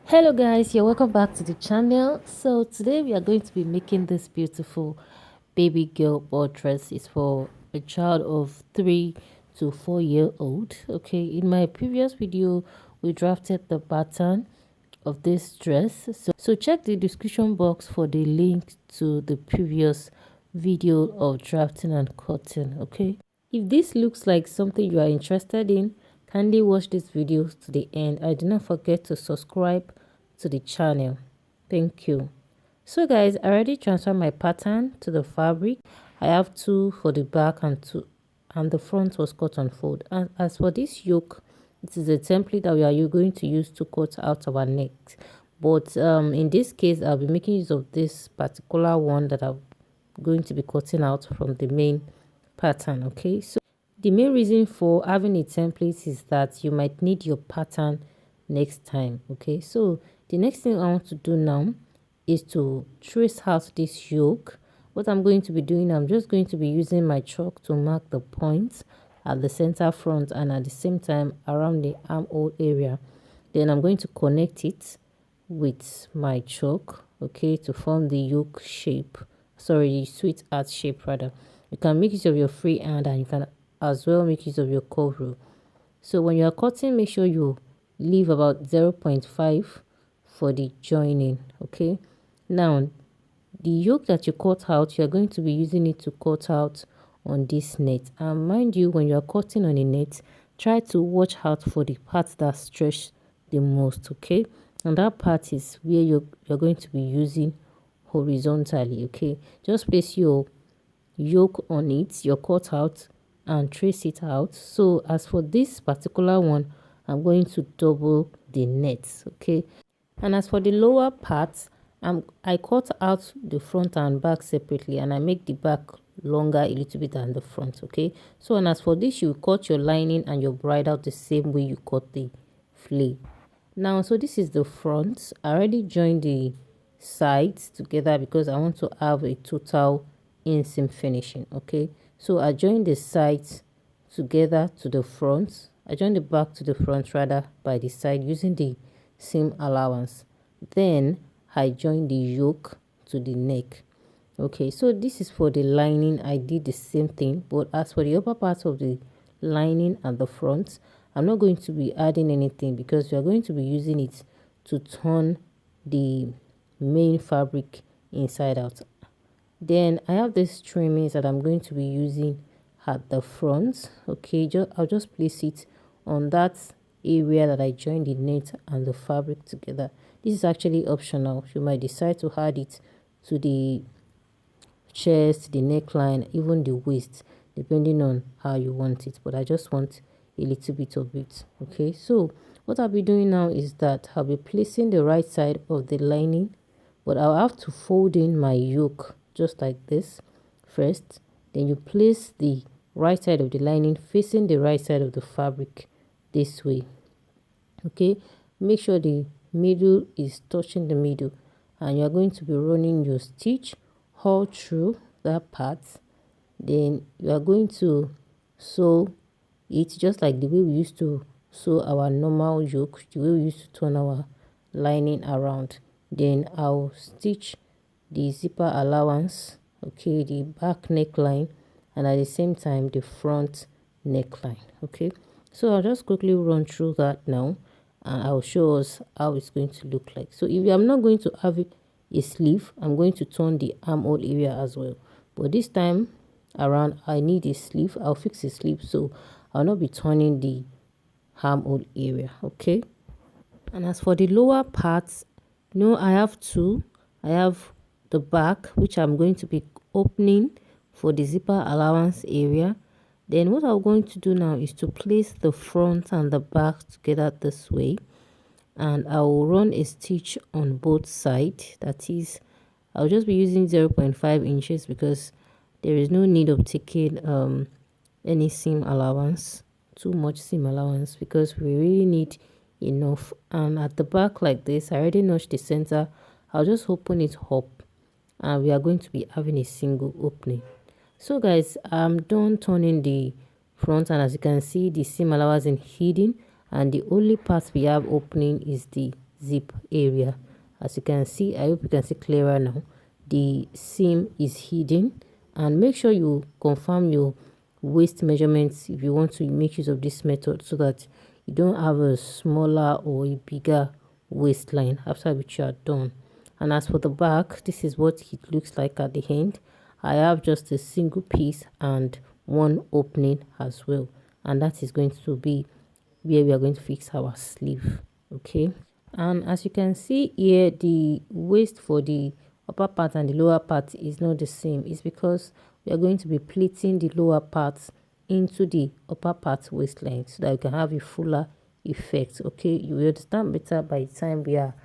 Hello guys, you're welcome back to the channel. So today we are going to be making this beautiful baby girl ball dress. It's for a child of 3 to 4 year old. Okay, in my previous video we drafted the pattern of this dress, so check the description box for the link to the previous video of drafting and cutting. Okay, if this looks like something you are interested in, kindly watch this video to the end and do not forget to subscribe to the channel. Thank you. So guys, I already transferred my pattern to the fabric. I have two for the back and two, and the front was cut on fold. And as for this yoke, it is a template that we are going to use to cut out our neck. But in this case, I'll be making use of this particular one that I'm going to be cutting out from the main pattern. Okay, so the main reason for having a template is that you might need your pattern next time. Okay, so the next thing I want to do now is to trace out this yoke. What I'm going to be doing, I'm just going to be using my chalk to mark the points at the center front and at the same time around the armhole area. Then I'm going to connect it with my chalk, okay, to form the yoke shape, sorry, the sweetheart shape rather. You can make use of your free hand and you can as well make use of your curve rule. So when you are cutting, make sure you leave about 0.5 for the joining. Okay, now the yoke that you cut out, you are going to be using it to cut out on this net. And mind you, when you are cutting on a net, try to watch out for the parts that stretch the most. Okay, and that part is where you're going to be using horizontally. Okay, just place your yoke on it, your cutout, and trace it out. So as for this particular one, I'm going to double the net. Okay, and as for the lower part, I cut out the front and back separately, and I make the back longer a little bit than the front. Okay, so and as for this, you cut your lining and your bride out the same way you cut the flay. Now, so this is the front. I already joined the sides together because I want to have a total inseam finishing. Okay, so I joined the sides together to the front. I joined the back to the front rather by the side using the seam allowance. Then I joined the yoke to the neck. Okay, so this is for the lining. I did the same thing, but as for the upper part of the lining and the front, I'm not going to be adding anything because we are going to be using it to turn the main fabric inside out. Then I have these trimmings that I'm going to be using at the front. Okay, I'll just place it on that area that I joined the net and the fabric together. This is actually optional. You might decide to add it to the chest, the neckline, even the waist, depending on how you want it. But I just want a little bit of it. Okay, so what I'll be doing now is that I'll be placing the right side of the lining, but I'll have to fold in my yoke just like this first. Then you place the right side of the lining facing the right side of the fabric this way. Okay, make sure the middle is touching the middle, and you're going to be running your stitch all through that part. Then you are going to sew it just like the way we used to sew our normal yoke, the way we used to turn our lining around. Then I'll stitch the zipper allowance, okay, the back neckline, and at the same time the front neckline. Okay, so I'll just quickly run through that now and I'll show us how it's going to look like. So if I'm not going to have a sleeve, I'm going to turn the armhole area as well, but this time around I need a sleeve. I'll fix a sleeve, so I'll not be turning the armhole area. Okay, and as for the lower parts, I have two. I have the back, which I'm going to be opening for the zipper allowance area. Then what I'm going to do now is to place the front and the back together this way, and I will run a stitch on both sides. That is, I'll just be using 0.5 inches because there is no need of taking any seam allowance, too much seam allowance, because we really need enough. And at the back like this, I already notched the center. I'll just open it up and we are going to be having a single opening. So guys, I'm done turning the front, and as you can see, the seam allowance is hidden, and the only part we have opening is the zip area. As you can see, I hope you can see clearer now. The seam is hidden, and make sure you confirm your waist measurements if you want to make use of this method, so that you don't have a smaller or a bigger waistline after which you are done. And as for the back, this is what it looks like at the end. I have just a single piece and one opening as well, and that is going to be where we are going to fix our sleeve. Okay, and as you can see here, the waist for the upper part and the lower part is not the same. It's because we are going to be pleating the lower part into the upper part waistline, so that we can have a fuller effect. Okay, you will understand better by the time we are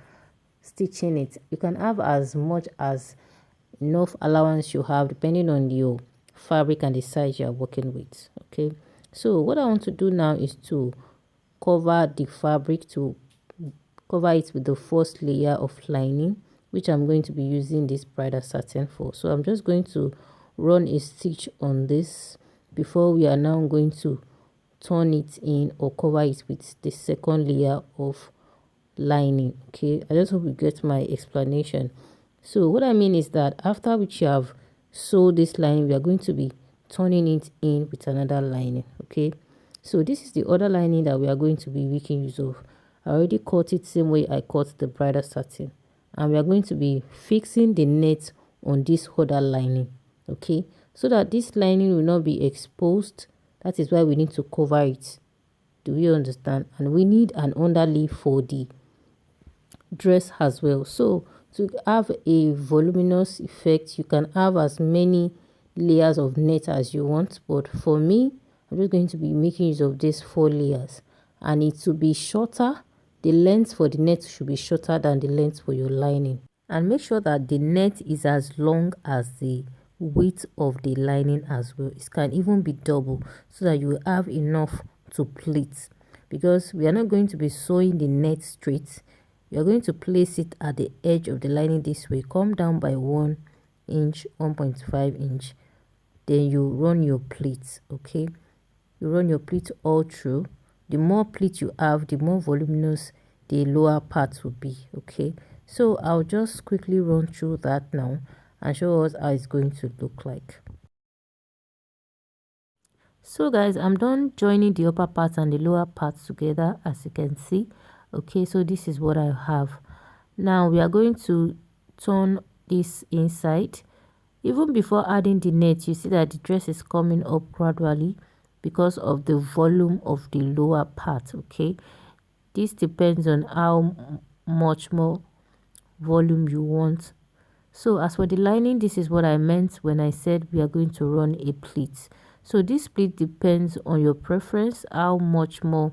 stitching it. You can have as much as enough allowance you have depending on your fabric and the size you are working with. Okay, so what I want to do now is to cover the fabric, to cover it with the first layer of lining, which I'm going to be using this bridal satin for. So I'm just going to run a stitch on this before we are now going to turn it in or cover it with the second layer of lining. Okay, I just hope you get my explanation. So what I mean is that after which you have sewed this lining, we are going to be turning it in with another lining. Okay, so this is the other lining that we are going to be making use of. I already cut it same way I cut the bridal satin, and we are going to be fixing the net on this other lining. Okay, so that this lining will not be exposed. That is why we need to cover it. Do you understand? And we need an underlay for the dress as well. So to have a voluminous effect, you can have as many layers of net as you want, but for me, I'm just going to be making use of these 4 layers, and it will be shorter. The length for the net should be shorter than the length for your lining, and make sure that the net is as long as the width of the lining as well. It can even be double, so that you will have enough to pleat, because we are not going to be sewing the net straight. We are going to place it at the edge of the lining this way. Come down by 1 inch, 1.5 inch, then you run your pleats. Okay, you run your pleat all through. The more pleat you have, the more voluminous the lower part will be. Okay, so I'll just quickly run through that now and show us how it's going to look like. So guys, I'm done joining the upper part and the lower part together, as you can see. Okay, so this is what I have. Now we are going to turn this inside. Even before adding the net, you see that the dress is coming up gradually because of the volume of the lower part. Okay, this depends on how much more volume you want. So as for the lining, this is what I meant when I said we are going to run a pleat. So this pleat depends on your preference, how much more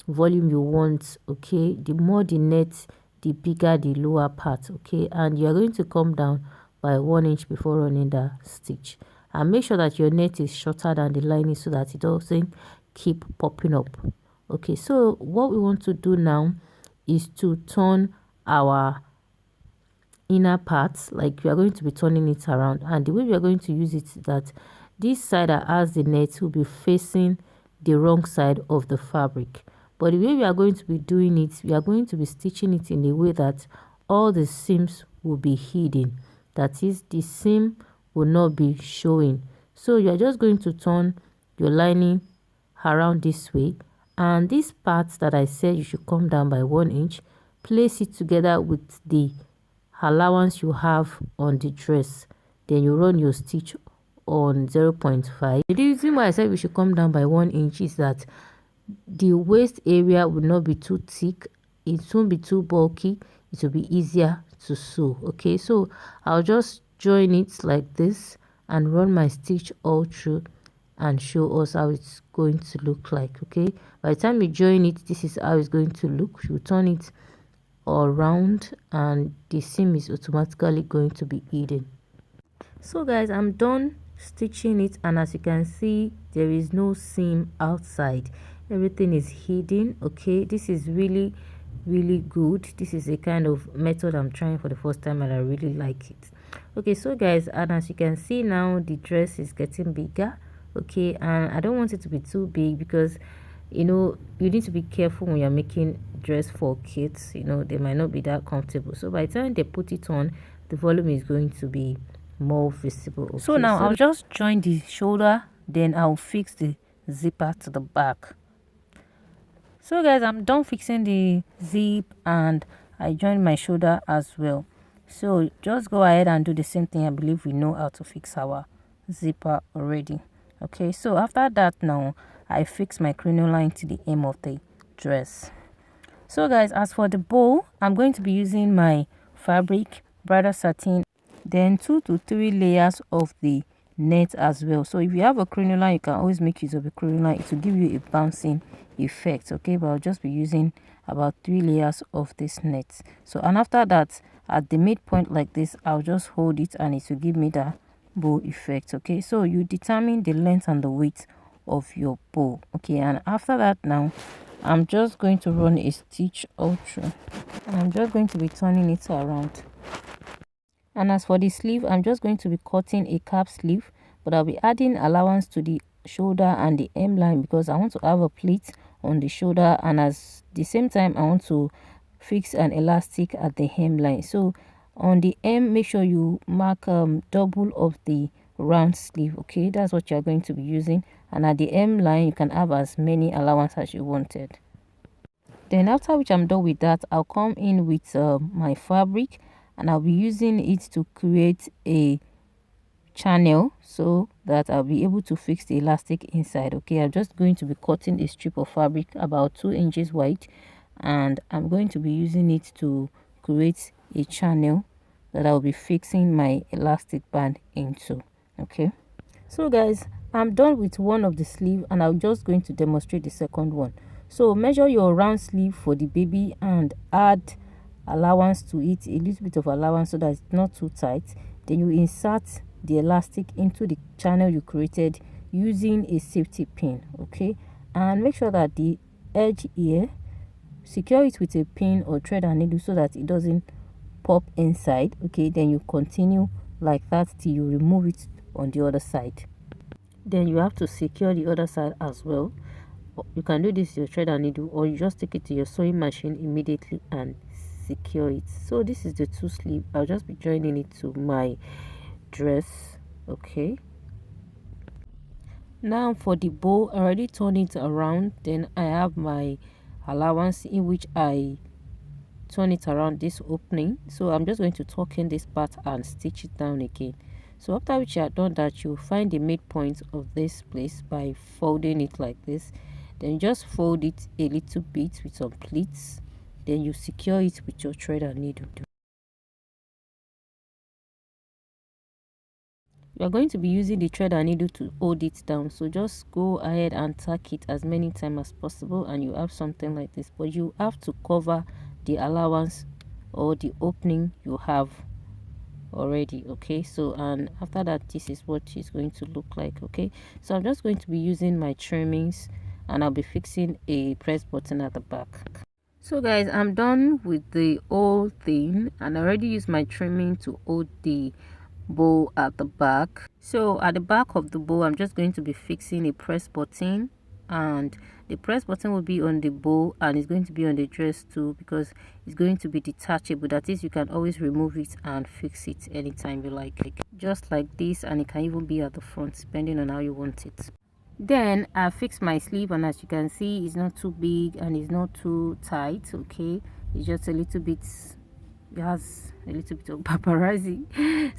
volume you want. Okay, the more the net, the bigger the lower part. Okay, and you are going to come down by 1 inch before running the stitch, and make sure that your net is shorter than the lining so that it doesn't keep popping up. Okay, so what we want to do now is to turn our inner parts, like we are going to be turning it around, and the way we are going to use it is that this side that has the net will be facing the wrong side of the fabric, but the way we are going to be doing it, we are going to be stitching it in a way that all the seams will be hidden. That is, the seam will not be showing. So you are just going to turn your lining around this way, and this part that I said you should come down by 1 inch, place it together with the allowance you have on the dress, then you run your stitch on 0.5. The reason why I said we should come down by 1 inch is that the waist area will not be too thick, it won't be too bulky, it will be easier to sew. Okay, so I'll just join it like this and run my stitch all through and show us how it's going to look like. Okay, by the time you join it, this is how it's going to look. You turn it around and the seam is automatically going to be hidden. So guys, I'm done stitching it, and as you can see, there is no seam outside, everything is hidden. Okay, this is really good. This is a kind of method I'm trying for the first time and I really like it. Okay, so guys, and as you can see now, the dress is getting bigger. Okay, and I don't want it to be too big because You need to be careful when you're making dress for kids. They might not be that comfortable, so by the time they put it on, the volume is going to be more visible. Okay, so now I'll just join the shoulder, then I'll fix the zipper to the back. So guys, I'm done fixing the zip and I joined my shoulder as well. So just go ahead and do the same thing. I believe we know how to fix our zipper already. Okay, so after that, now I fix my crinoline to the hem of the dress. So guys, as for the bow, I'm going to be using my fabric, bridal satin, then 2 to 3 layers of the net as well. So if you have a crinoline, you can always make use of a crinoline. It will give you a bouncing effect. Okay, but I'll just be using about 3 layers of this net. So, and after that, at the midpoint like this, I'll just hold it and it will give me the bow effect. Okay, so you determine the length and the width of your bow. Okay, and after that, now I'm just going to run a stitch all through and I'm just going to be turning it around. And as for the sleeve, I'm just going to be cutting a cap sleeve, but I'll be adding allowance to the shoulder and the hemline because I want to have a pleat on the shoulder, and at the same time I want to fix an elastic at the hemline. So on the hem, make sure you mark double of the round sleeve. Okay, that's what you're going to be using, and at the hemline you can have as many allowance as you wanted. Then after which I'm done with that, I'll come in with my fabric and I'll be using it to create a channel so that I'll be able to fix the elastic inside. Okay, I'm just going to be cutting a strip of fabric about 2 inches wide and I'm going to be using it to create a channel that I'll be fixing my elastic band into. Okay, so guys, I'm done with one of the sleeve and I'm just going to demonstrate the second one. So measure your round sleeve for the baby and add allowance to it, a little bit of allowance so that it's not too tight. Then you insert the elastic into the channel you created using a safety pin. Okay, and make sure that the edge here, secure it with a pin or thread and needle so that it doesn't pop inside. Okay, then you continue like that till you remove it on the other side. Then you have to secure the other side as well. You can do this with your thread and needle, or you just take it to your sewing machine immediately and secure it. So this is the 2 sleeve. I'll just be joining it to my dress. Okay, now for the bow, I already turned it around. Then I have my allowance in which I turn it around this opening. So I'm just going to tuck in this part and stitch it down again. So after which you have done that, you'll find the midpoint of this place by folding it like this. Then just fold it a little bit with some pleats. Then you secure it with your thread and needle. You are going to be using the thread and needle to hold it down, so just go ahead and tack it as many times as possible and you have something like this. But you have to cover the allowance or the opening you have already. Okay, so and after that, this is what it's going to look like. Okay, so I'm just going to be using my trimmings and I'll be fixing a press button at the back. So guys, I'm done with the whole thing and I already used my trimming to hold the bow at the back. So at the back of the bow, I'm just going to be fixing a press button, and the press button will be on the bow and it's going to be on the dress too because it's going to be detachable. That is, you can always remove it and fix it anytime you like, just like this, and it can even be at the front depending on how you want it. Then I fixed my sleeve and as you can see, it's not too big and it's not too tight. Okay, it's just a little bit, it has a little bit of paparazzi.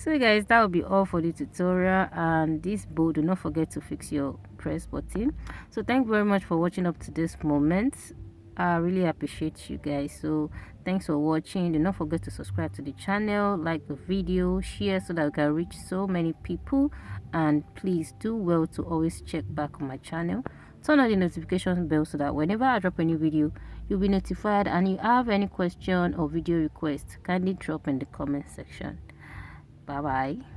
So guys, that will be all for the tutorial and this bow. Do not forget to fix your press button. So thank you very much for watching up to this moment. I really appreciate you guys. So thanks for watching. Do not forget to subscribe to the channel, like the video, share so that we can reach so many people, and please do well to always check back on my channel, turn on the notification bell so that whenever I drop a new video you'll be notified. And you have any question or video request, kindly drop in the comment section. Bye bye.